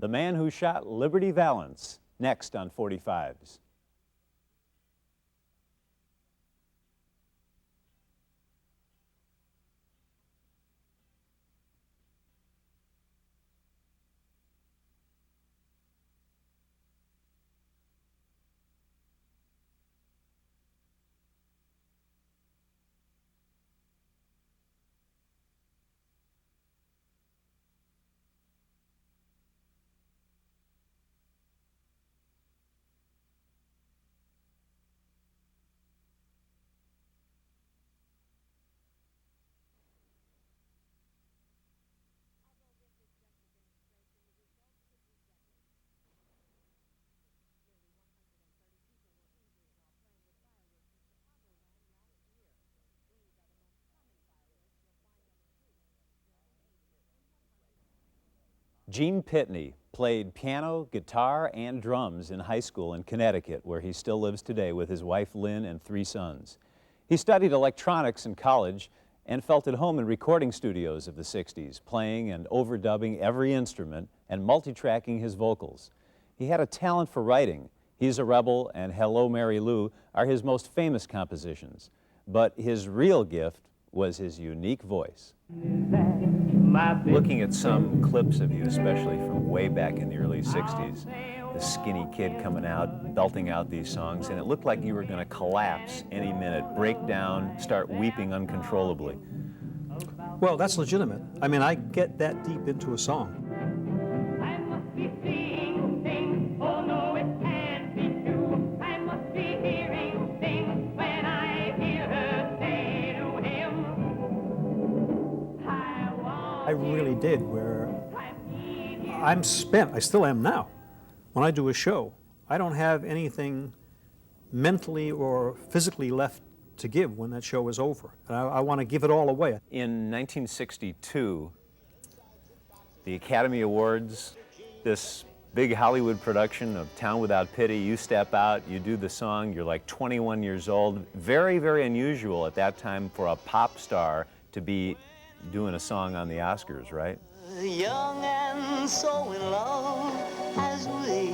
The Man Who Shot Liberty Valance, next on 45s. Gene Pitney played piano, guitar, and drums in high school in Connecticut, where he still lives today with his wife Lynn and 3 sons. He studied electronics in college and felt at home in recording studios of the 60s, playing and overdubbing every instrument and multi-tracking his vocals. He had a talent for writing. He's a Rebel and Hello Mary Lou are his most famous compositions. But his real gift was his unique voice. Looking at some clips of you, especially from way back in the early 60s, the skinny kid coming out, belting out these songs, and it looked like you were going to collapse any minute, break down, start weeping uncontrollably. Well, that's legitimate. I mean, I get that deep into a song. I really did, where I'm spent. I still am now. When I do a show, I don't have anything mentally or physically left to give when that show is over. And I want to give it all away. In 1962, the Academy Awards, this big Hollywood production of Town Without Pity, you step out, you do the song, you're like 21 years old. Very, very unusual at that time for a pop star to be doing a song on the Oscars, right? Young and so in love as we,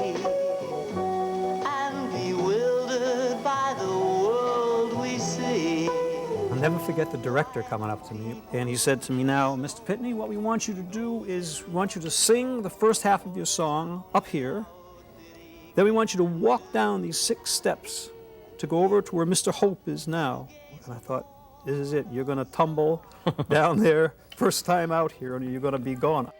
and bewildered by the world we see. I'll never forget the director coming up to me, and he said to me, "Now, Mr. Pitney, what we want you to do is we want you to sing the first half of your song up here. Then we want you to walk down these 6 steps to go over to where Mr. Hope is now." And I thought, this is it. You're going to tumble down there first time out here, and you're going to be gone.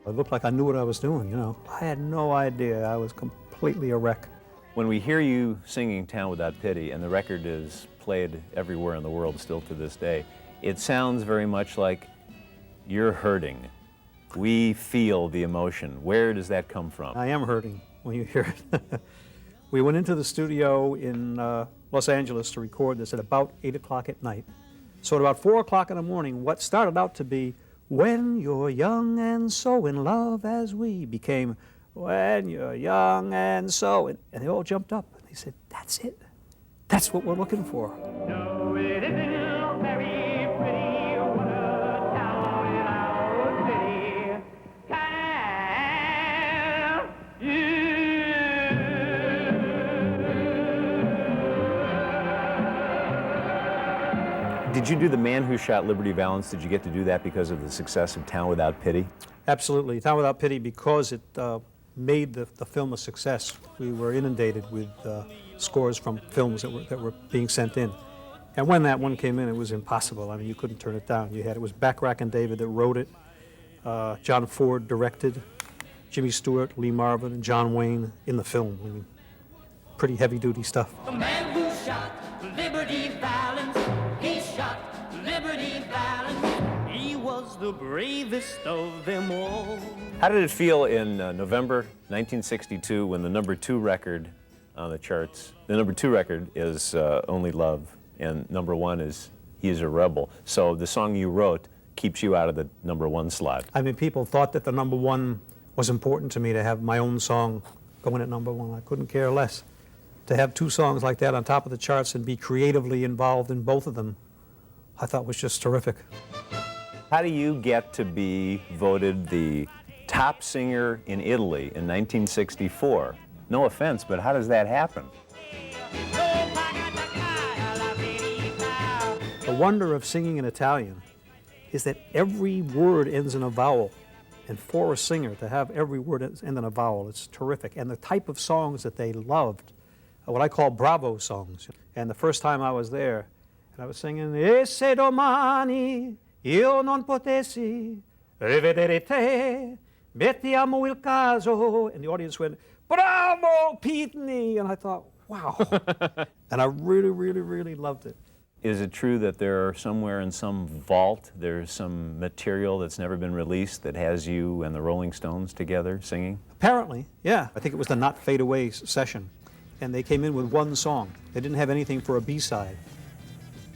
It looked like I knew what I was doing, you know. I had no idea. I was completely a wreck. When we hear you singing Town Without Pity, and the record is played everywhere in the world still to this day, it sounds very much like you're hurting. We feel the emotion. Where does that come from? I am hurting when you hear it. We went into the studio in Los Angeles to record this at about 8 o'clock at night. So at about 4 o'clock in the morning, what started out to be "When You're Young and So in Love as We" became "When You're Young and So," and they all jumped up. And they said, "That's it. That's what we're looking for." No, it isn't very pretty. What a town without pity. Can you? Did you do The Man Who Shot Liberty Valance? Did you get to do that because of the success of Town Without Pity? Absolutely. Town Without Pity, because it made the film a success. We were inundated with scores from films that were being sent in. And when that one came in, it was impossible. I mean, you couldn't turn it down. It was Bacharach and David that wrote it. John Ford directed. Jimmy Stewart, Lee Marvin, and John Wayne in the film. I mean, pretty heavy-duty stuff. The man who shot Liberty Valance, he shot Liberty Valance. He was the bravest of them all. How did it feel in November 1962 when the #2 record on the charts, the #2 record is Only Love, and #1 is He's a Rebel. So the song you wrote keeps you out of the #1 slot. I mean, people thought that the #1 was important to me, to have my own song going at #1. I couldn't care less. To have 2 songs like that on top of the charts and be creatively involved in both of them, I thought was just terrific. How do you get to be voted the top singer in Italy in 1964. No offense, but how does that happen? The wonder of singing in Italian is that every word ends in a vowel. And for a singer to have every word end in a vowel, it's terrific. And the type of songs that they loved, what I call bravo songs. And the first time I was there, and I was singing, E se domani io non potessi rivedere te, mettiamo il caso. And the audience went, bravo, Pitney! And I thought, wow. And I really, really, really loved it. Is it true that there are somewhere in some vault, there's some material that's never been released that has you and the Rolling Stones together singing? Apparently, yeah. I think it was the Not Fade Away session. And they came in with one song. They didn't have anything for a B-side.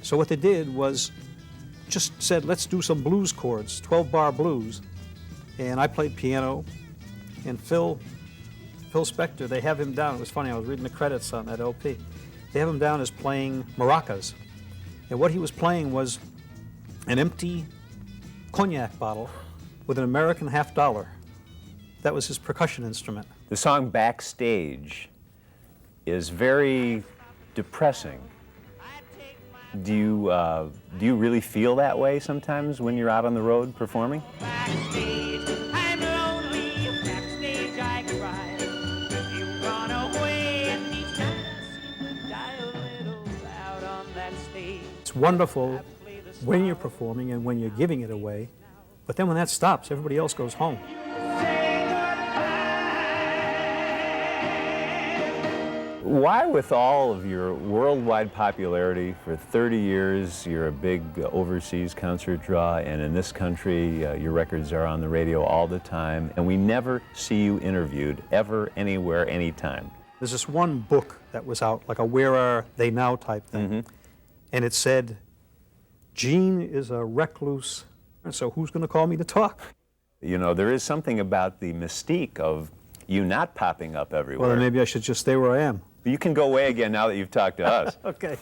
So what they did was just said, let's do some blues chords, 12-bar blues. And I played piano. And Phil Spector, they have him down. It was funny, I was reading the credits on that LP. They have him down as playing maracas. And what he was playing was an empty cognac bottle with an American $50. That was his percussion instrument. The song Backstage is very depressing. Do you really feel that way sometimes when you're out on the road performing? Backstage, I'm lonely. Backstage, I cry. You've gone away, and each time I seem to die a little out on that stage. It's wonderful when you're performing and when you're giving it away, but then when that stops, everybody else goes home. Why, with all of your worldwide popularity for 30 years, you're a big overseas concert draw, and in this country, your records are on the radio all the time, and we never see you interviewed, ever, anywhere, anytime? There's this one book that was out, like a Where Are They Now type thing, and it said, Gene is a recluse, so who's going to call me to talk? You know, there is something about the mystique of you not popping up everywhere. Well, then maybe I should just stay where I am. You can go away again now that you've talked to us. Okay.